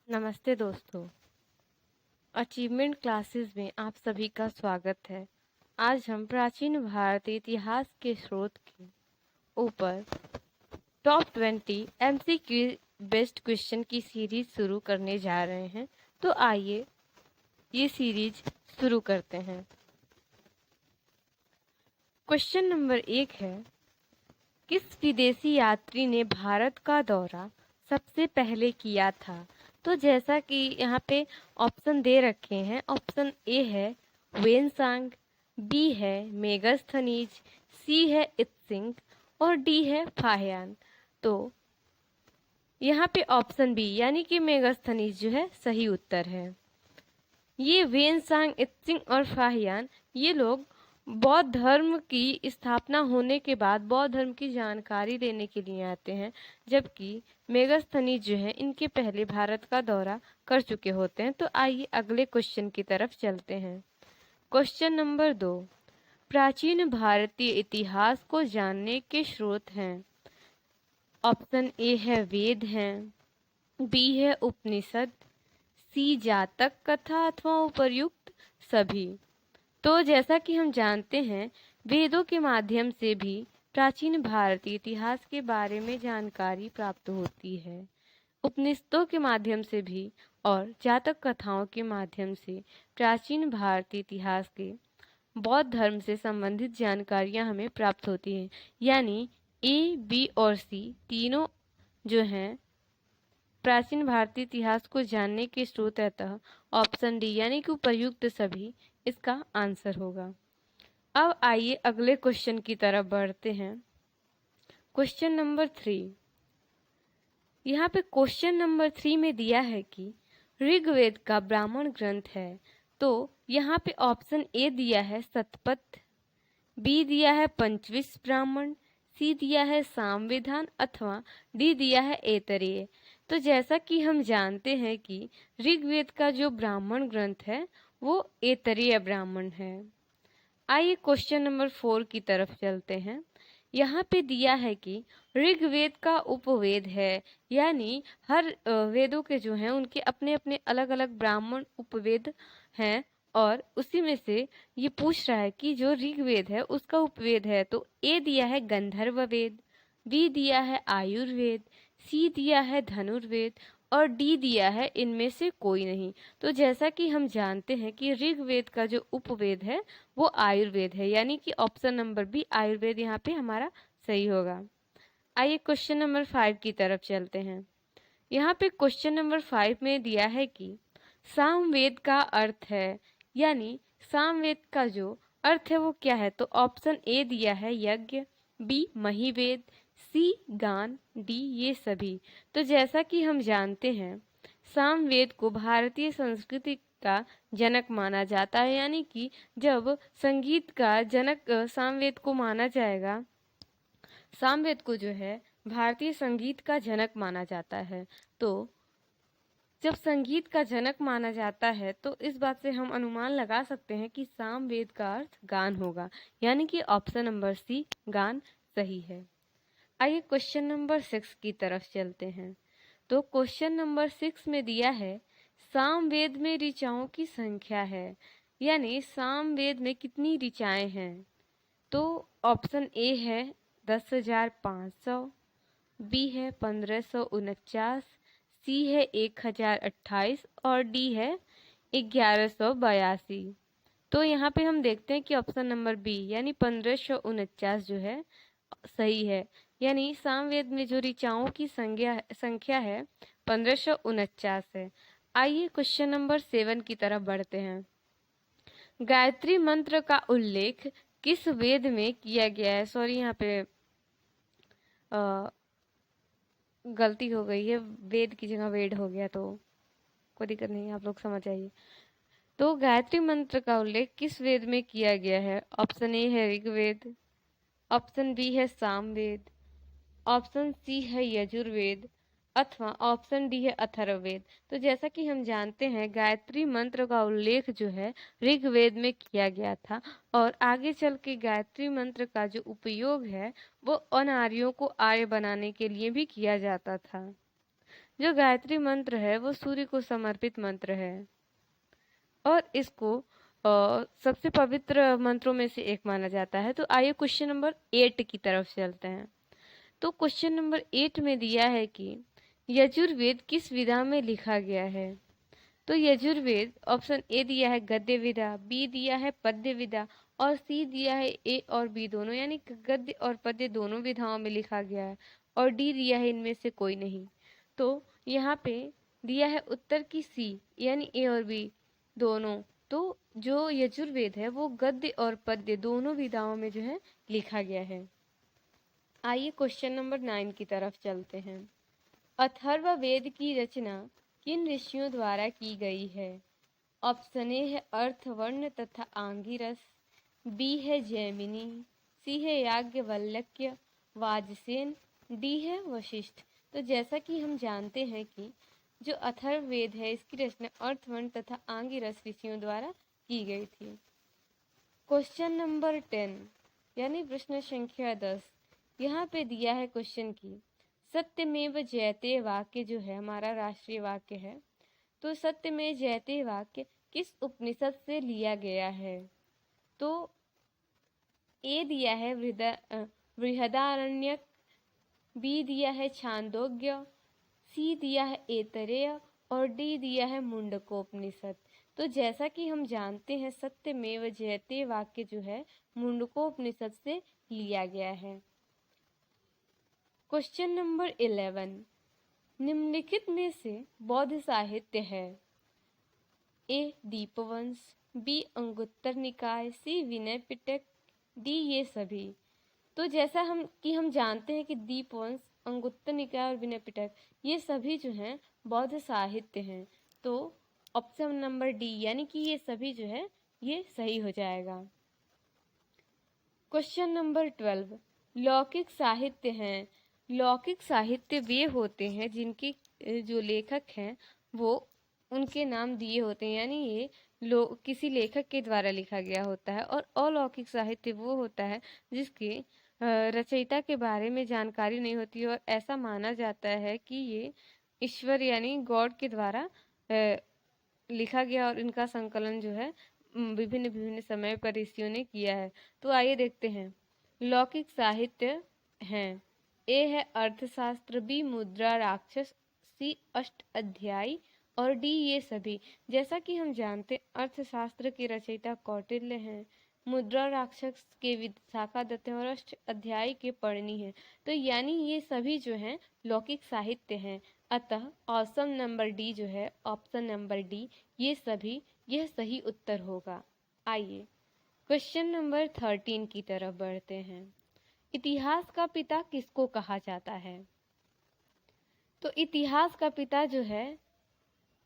नमस्ते दोस्तों। Achievement classes में आप सभी का स्वागत है। आज हम प्राचीन भारतीय इतिहास के स्रोत के ऊपर टॉप 20 एमसीक्यू बेस्ट क्वेश्चन की सीरीज शुरू करने जा रहे हैं। तो आइए ये सीरीज शुरू करते हैं। क्वेश्चन नंबर 1 है, किस विदेशी यात्री ने भारत का दौरा सबसे पहले किया था? तो जैसा कि यहाँ पे ऑप्शन दे रखे हैं, ऑप्शन ए है वेनसांग, बी है मेगास्थनीज, सी है इत्सिंग और डी है फाहियान। तो यहाँ पे ऑप्शन बी यानी कि मेगास्थनीज जो है सही उत्तर है। ये वेनसांग, इत्सिंग और फाहियान ये लोग बौद्ध धर्म की स्थापना होने के बाद बौद्ध धर्म की जानकारी देने के लिए आते हैं, जबकि मेगास्थनीज जो है इनके पहले भारत का दौरा कर चुके होते हैं। तो आइए अगले क्वेश्चन की तरफ चलते हैं। क्वेश्चन नंबर 2, प्राचीन भारतीय इतिहास को जानने के स्रोत हैं। ऑप्शन ए है वेद हैं, बी है उपनिषद, सी जातक कथा अथवा उपर्युक्त सभी। तो जैसा कि हम जानते हैं, वेदों के माध्यम से भी प्राचीन भारतीय इतिहास के बारे में जानकारी प्राप्त होती है। उपनिषदों के माध्यम से भी और जातक कथाओं के माध्यम से प्राचीन भारतीय इतिहास के बौद्ध धर्म से संबंधित जानकारियां हमें प्राप्त होती हैं। यानी ए, बी और सी तीनों जो हैं प्राचीन भारतीय इतिहास को जानने के स्रोत, अतः ऑप्शन डी यानी कि उपर्युक्त सभी इसका आंसर होगा। अब आइए अगले क्वेश्चन की तरफ बढ़ते हैं। क्वेश्चन नंबर 3, यहाँ पे क्वेश्चन नंबर 3 में दिया है कि ऋग्वेद का ब्राह्मण ग्रंथ है। तो यहाँ पे ऑप्शन ए दिया है शतपथ, बी दिया है पंचविश ब्राह्मण, सी दिया है सामवेदान अथवा डी दिया है ऐतरेय। तो जैसा कि हम जानते हैं कि ऋग्वेद का जो ब्राह्मण ग्रंथ है वो ऐतरेय ब्राह्मण है। आइए क्वेश्चन नंबर 4 की तरफ चलते हैं। यहाँ पे दिया है कि ऋग्वेद का उपवेद है, यानी हर वेदों के जो हैं उनके अपने अपने अलग अलग ब्राह्मण उपवेद हैं, और उसी में से ये पूछ रहा है कि जो ऋग्वेद है उसका उपवेद है। तो ए दिया है गंधर्व वेद, बी दिया है आयुर्वेद, सी दिया है धनुर्वेद और डी दिया है इनमें से कोई नहीं। तो जैसा कि हम जानते हैं कि ऋग्वेद का जो उपवेद है वो आयुर्वेद है, यानी कि ऑप्शन नंबर बी आयुर्वेद यहाँ पे हमारा सही होगा। आइए क्वेश्चन नंबर 5 की तरफ चलते हैं। यहाँ पे क्वेश्चन नंबर 5 में दिया है कि सामवेद का अर्थ है, यानी सामवेद का जो अर्थ है वो क्या है? तो ऑप्शन ए दिया है यज्ञ, बी महिवेद, सी गान, डी ये सभी। तो जैसा कि हम जानते हैं, सामवेद को भारतीय संस्कृति का जनक माना जाता है, यानी कि जब संगीत का जनक सामवेद को माना जाएगा, सामवेद को जो है भारतीय संगीत का जनक माना जाता है। तो जब संगीत का जनक माना जाता है तो इस बात से हम अनुमान लगा सकते हैं कि सामवेद का अर्थ गान होगा, यानी कि ऑप्शन नंबर सी गान सही है। आइए क्वेश्चन नंबर 6 की तरफ चलते हैं। तो क्वेश्चन नंबर 6 में दिया है सामवेद में ऋचाओं की संख्या है, यानी सामवेद में कितनी ऋचाएं हैं? तो ऑप्शन ए है 10,500, बी है 1549, सी है 1028 और डी है 1182। तो यहाँ पे हम देखते हैं कि ऑप्शन नंबर बी यानी 1549 जो है सही है, यानी सामवेद में जो ऋचाओं की संख्या है 1549 है। आइए क्वेश्चन नंबर 7 की तरफ बढ़ते हैं। गायत्री मंत्र का उल्लेख किस वेद में किया गया है? सॉरी, यहाँ पे गलती हो गई है, वेद की जगह वेद हो गया, तो कोई दिक्कत नहीं, आप लोग समझ आइए। तो गायत्री मंत्र का उल्लेख किस वेद में किया गया है? ऑप्शन ए है ऋग्वेद, ऑप्शन बी है सामवेद, ऑप्शन सी है यजुर्वेद अथवा ऑप्शन डी है अथर्ववेद। तो जैसा कि हम जानते हैं, गायत्री मंत्र का उल्लेख जो है ऋग्वेद में किया गया था, और आगे चल के गायत्री मंत्र का जो उपयोग है वो अनार्यों को आर्य बनाने के लिए भी किया जाता था। जो गायत्री मंत्र है वो सूर्य को समर्पित मंत्र है और इसको सबसे पवित्र मंत्रों में से एक माना जाता है। तो आइए क्वेश्चन नंबर 8 की तरफ चलते हैं। तो क्वेश्चन नंबर 8 में दिया है कि यजुर्वेद किस विधा में लिखा गया है। तो यजुर्वेद ऑप्शन ए दिया है गद्य विधा, बी दिया है पद्य विधा और सी दिया है ए और बी दोनों यानी गद्य और पद्य दोनों विधाओं में लिखा गया है और डी दिया है इनमें से कोई नहीं। तो यहाँ पे दिया है उत्तर की सी यानी ए और बी दोनों। तो जो यजुर्वेद है वो गद्य और पद्य दोनों विधाओं में जो है लिखा गया है। आइए क्वेश्चन नंबर 9 की तरफ चलते हैं। अथर्ववेद की रचना किन ऋषियों द्वारा की गई है। ऑप्शन ए है अर्थवर्ण तथा आंगिरस, बी है जैमिनी, सी है याज्ञवल्क्य वाजसेन, डी है वशिष्ठ। तो जैसा कि हम जानते हैं कि जो अथर्ववेद है इसकी रचना अर्थवर्ण तथा आंगिरस ऋषियों द्वारा की गई थी। क्वेश्चन नंबर 10 यानी प्रश्न संख्या 10 यहाँ पे दिया है क्वेश्चन की सत्यमेव जयते वाक्य जो है हमारा राष्ट्रीय वाक्य है। तो सत्यमेव जयते वाक्य किस उपनिषद से लिया गया है। तो ए दिया है बृहदारण्यक, बी दिया है छांदोग्य, सी दिया है ऐतरेय और डी दिया है मुंडकोपनिषद। तो जैसा कि हम जानते हैं सत्यमेव जयते वाक्य जो है मुंडकोपनिषद से लिया गया है। क्वेश्चन नंबर 11 निम्नलिखित में से बौद्ध साहित्य है। ए दीपवंश, बी अंगुत्तर निकाय, सी विनय पिटक, डी ये सभी। तो जैसा हम जानते हैं कि दीपवंश, अंगुत्तर निकाय और विनय पिटक ये सभी जो हैं बौद्ध साहित्य हैं। तो ऑप्शन नंबर डी यानी कि ये सभी जो है ये सही हो जाएगा। क्वेश्चन नंबर 12 लौकिक साहित्य हैं। लौकिक साहित्य वे होते हैं जिनके जो लेखक हैं वो उनके नाम दिए होते हैं यानी ये किसी लेखक के द्वारा लिखा गया होता है। और अलौकिक साहित्य वो होता है जिसके रचयिता के बारे में जानकारी नहीं होती और ऐसा माना जाता है कि ये ईश्वर यानी गॉड के द्वारा लिखा गया और इनका संकलन जो है विभिन्न विभिन्न समय पर ऋषियों ने किया है। तो आइए देखते हैं लौकिक साहित्य हैं। ए है अर्थशास्त्र, बी मुद्रा राक्षस, सी अष्ट अध्यायी और डी ये सभी। जैसा कि हम जानते अर्थशास्त्र के रचयिता कौटिल्य हैं, मुद्रा राक्षस के विशाखादत्त हैं और अष्ट अध्यायी के पढ़नी है। तो यानी ये सभी जो हैं लौकिक साहित्य हैं। अतः ऑप्शन नंबर डी जो है ऑप्शन नंबर डी ये सभी यह सही उत्तर होगा। आइए क्वेश्चन नंबर 13 की तरफ बढ़ते हैं। इतिहास का पिता किसको कहा जाता है। तो इतिहास का पिता जो है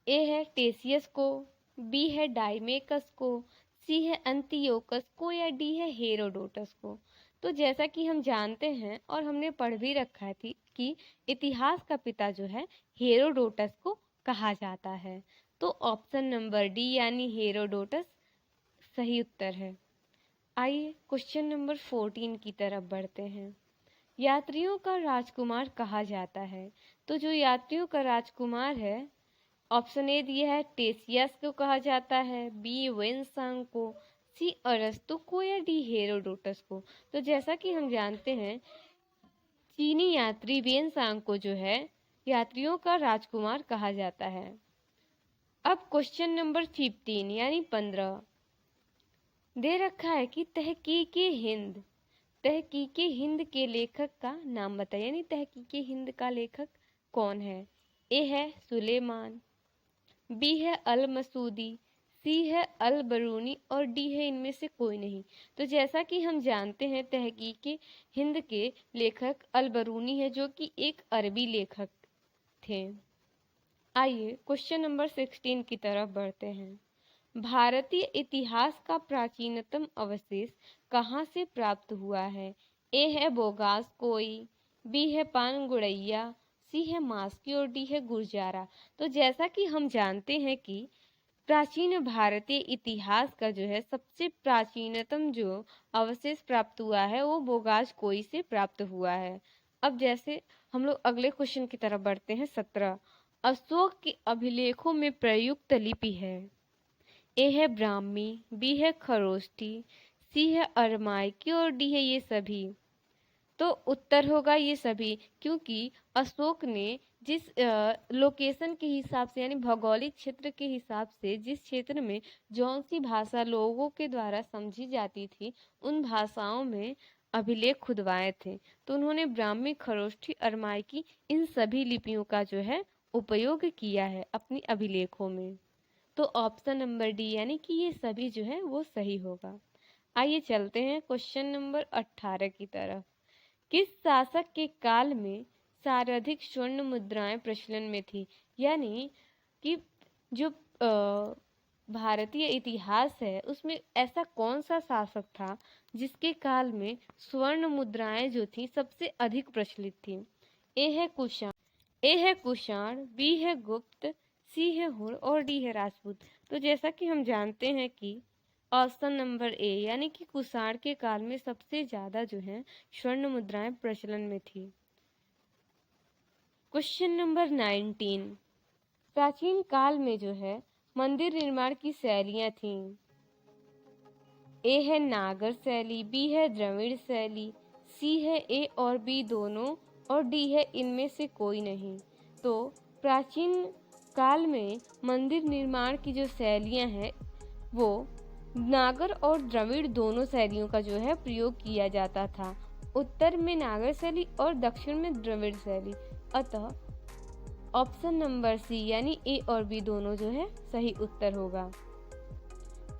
ए है टेसियस को, बी है डाइमेकस को, सी है अंतियोकस को या डी है हेरोडोटस को। तो जैसा कि हम जानते हैं और हमने पढ़ भी रखा थी कि इतिहास का पिता जो है हेरोडोटस को कहा जाता है। तो ऑप्शन नंबर डी यानी हेरोडोटस सही उत्तर है। आइए क्वेश्चन नंबर 14 की तरफ बढ़ते हैं। यात्रियों का राजकुमार कहा जाता है। तो जो यात्रियों का राजकुमार है ऑप्शन ए दिया है टेसियस को कहा जाता है, बी वेनसांग को, सी अरस्तु को या डी हेरोडोटस को। तो जैसा कि हम जानते हैं चीनी यात्री वेनसांग को जो है यात्रियों का राजकुमार कहा जाता है। अब क्वेश्चन नंबर 15 यानी 15 दे रखा है कि तहकीके हिंद के लेखक का नाम बताइए यानी तहकीके हिंद का लेखक कौन है। ए है सुलेमान, बी है अल मसूदी, सी है अल बरूनी और डी है इनमें से कोई नहीं। तो जैसा कि हम जानते हैं तहकीके हिंद के लेखक अल बरूनी है जो कि एक अरबी लेखक थे। आइए क्वेश्चन नंबर 16 की तरफ बढ़ते हैं। भारतीय इतिहास का प्राचीनतम अवशेष कहाँ से प्राप्त हुआ है। ए है बोगास कोई, बी है पानगुड़ैया, सी है मास्की और डी है गुरजारा। तो जैसा कि हम जानते हैं कि प्राचीन भारतीय इतिहास का जो है सबसे प्राचीनतम जो अवशेष प्राप्त हुआ है वो बोगास कोई से प्राप्त हुआ है। अब जैसे हम लोग अगले क्वेश्चन की तरफ बढ़ते हैं 17 अशोक के अभिलेखों में प्रयुक्त लिपि है? ए है ब्राह्मी, बी है खरोष्टी, सी है अरमाइकी और डी है ये सभी। तो उत्तर होगा ये सभी, क्योंकि अशोक ने जिस लोकेशन के हिसाब से यानी भौगोलिक क्षेत्र के हिसाब से जिस क्षेत्र में जौन सी भाषा लोगों के द्वारा समझी जाती थी उन भाषाओं में अभिलेख खुदवाए थे। तो उन्होंने ब्राह्मी, खरोष्ठी, अरमाइकी इन सभी लिपियों का जो है उपयोग किया है अपनी अभिलेखों में। तो ऑप्शन नंबर डी यानी कि ये सभी जो है वो सही होगा। आइए चलते हैं क्वेश्चन नंबर 18 की तरफ। किस शासक के काल में सर्वाधिक स्वर्ण मुद्राएं प्रचलन में थी? यानी कि जो भारतीय इतिहास है उसमें ऐसा कौन सा शासक था जिसके काल में स्वर्ण मुद्राएं जो थी सबसे अधिक प्रचलित थी? ए है कुषाण, बी है गुप्त, सी है हुर और डी है राजपूत। तो जैसा कि हम जानते हैं कि ऑप्शन नंबर ए यानी कि कुषाण के काल में सबसे ज्यादा जो है स्वर्ण मुद्राएं प्रचलन में थी। Question number 19। प्राचीन काल में जो है मंदिर निर्माण की शैलियां थीं। ए है नागर शैली, बी है द्रविड़ शैली, सी है ए और बी दोनों और डी है इनमें से कोई नहीं। तो प्राचीन काल में मंदिर निर्माण की जो शैलियां हैं वो नागर और द्रविड़ दोनों शैलियों का जो है प्रयोग किया जाता था। उत्तर में नागर शैली और दक्षिण में द्रविड़ शैली। अतः ऑप्शन नंबर सी यानी ए और बी दोनों जो है सही उत्तर होगा।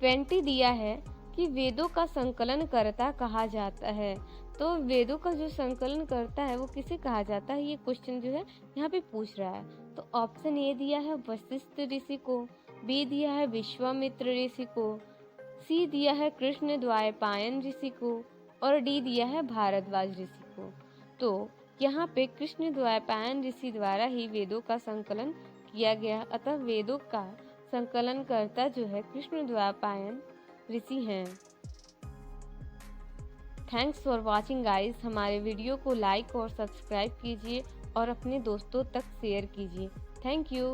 20 दिया है कि वेदों का संकलन कर्ता कहा जाता है। तो वेदों का जो संकलन करता है वो किसे कहा जाता है, ये क्वेश्चन जो है यहाँ पे पूछ रहा है। तो ऑप्शन ए दिया है वशिष्ठ ऋषि को, बी दिया है विश्वामित्र ऋषि को, सी दिया है कृष्णद्वैपायन ऋषि को और डी दिया है भारद्वाज ऋषि को। तो यहाँ पे कृष्णद्वैपायन ऋषि द्वारा ही वेदों का संकलन किया गया। अतः वेदों का संकलन करता जो है कृष्णद्वैपायन ऋषि हैं। Thanks for watching guys. हमारे वीडियो को लाइक और सब्सक्राइब कीजिए और अपने दोस्तों तक शेयर कीजिए। Thank you.